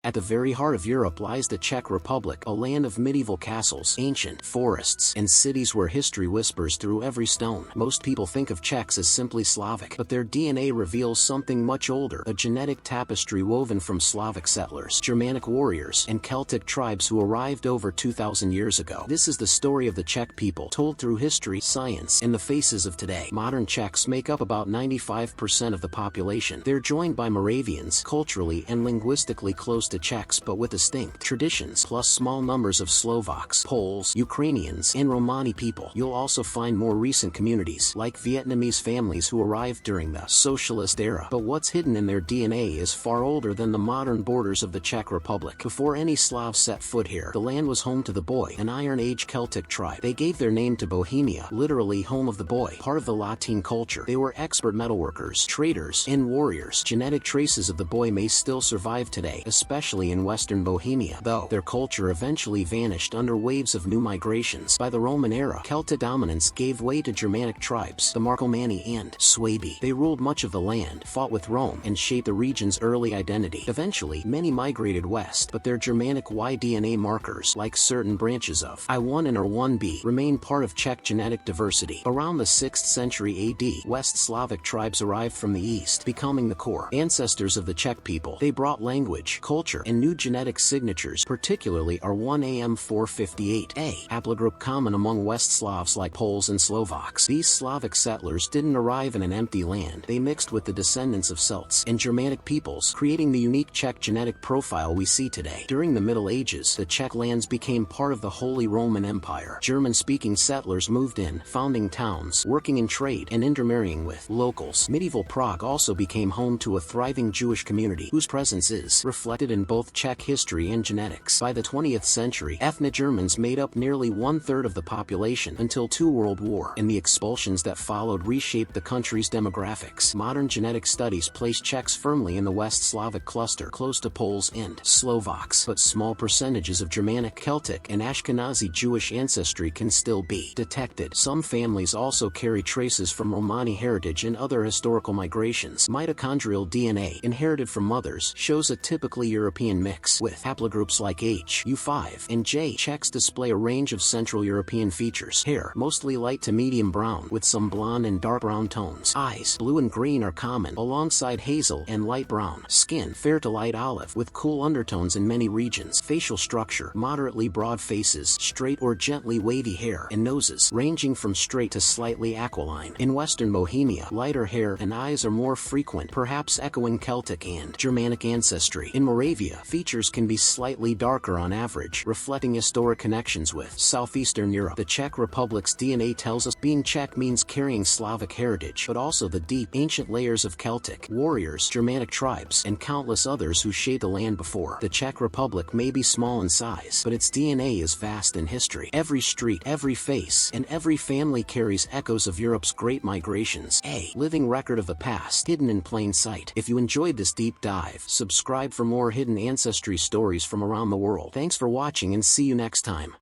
At the very heart of Europe lies the Czech Republic, a land of medieval castles, ancient forests, and cities where history whispers through every stone. Most people think of Czechs as simply Slavic, but their DNA reveals something much older, a genetic tapestry woven from Slavic settlers, Germanic warriors, and Celtic tribes who arrived over 2,000 years ago. This is the story of the Czech people, told through history, science, and the faces of today. Modern Czechs make up about 95% of the population. They're joined by Moravians, culturally and linguistically close to Czechs but with distinct traditions, plus small numbers of Slovaks, Poles, Ukrainians, and Romani people. You'll also find more recent communities, like Vietnamese families who arrived during the socialist era. But what's hidden in their DNA is far older than the modern borders of the Czech Republic. Before any Slav set foot here, the land was home to the Boii, an Iron Age Celtic tribe. They gave their name to Bohemia, literally home of the boy, part of the Latin culture. They were expert metalworkers, traders, and warriors. Genetic traces of the Boii may still survive today, especially in western Bohemia, though their culture eventually vanished under waves of new migrations. By the Roman era, Celtic dominance gave way to Germanic tribes, the Marcomanni and Suebi. They ruled much of the land, fought with Rome, and shaped the region's early identity. Eventually, many migrated west, but their Germanic Y DNA markers, like certain branches of I1 and R1b, remain part of Czech genetic diversity. Around the 6th century AD, West Slavic tribes arrived from the east, becoming the core ancestors of the Czech people. They brought language, culture, and new genetic signatures, particularly R1am458A, haplogroup common among West Slavs like Poles and Slovaks. These Slavic settlers didn't arrive in an empty land. They mixed with the descendants of Celts and Germanic peoples, creating the unique Czech genetic profile we see today. During the Middle Ages, the Czech lands became part of the Holy Roman Empire. German-speaking settlers moved in, founding towns, working in trade, and intermarrying with locals. Medieval Prague also became home to a thriving Jewish community, whose presence is reflected in both Czech history and genetics. By the 20th century, ethnic Germans made up nearly 1/3 of the population until two World War, and the expulsions that followed reshaped the country's demographics. Modern genetic studies place Czechs firmly in the West Slavic cluster, close to Poles and Slovaks, but small percentages of Germanic, Celtic, and Ashkenazi Jewish ancestry can still be detected. Some families also carry traces from Romani heritage and other historical migrations. Mitochondrial DNA, inherited from mothers, shows a typically European mix, with haplogroups like H, U5, and J. Czechs display a range of Central European features. Hair, mostly light to medium brown, with some blonde and dark brown tones. Eyes, blue and green are common, alongside hazel and light brown. Skin, fair to light olive, with cool undertones in many regions. Facial structure, moderately broad faces, straight or gently wavy hair, and noses, ranging from straight to slightly aquiline. In Western Bohemia, lighter hair and eyes are more frequent, perhaps echoing Celtic and Germanic ancestry. In Moravia, features can be slightly darker on average, reflecting historic connections with southeastern Europe. The Czech Republic's DNA tells us being Czech means carrying Slavic heritage, but also the deep, ancient layers of Celtic, warriors, Germanic tribes, and countless others who shaped the land before. The Czech Republic may be small in size, but its DNA is vast in history. Every street, every face, and every family carries echoes of Europe's great migrations. A living record of the past, hidden in plain sight. If you enjoyed this deep dive, subscribe for more hidden ancestry stories from around the world. Thanks for watching and see you next time.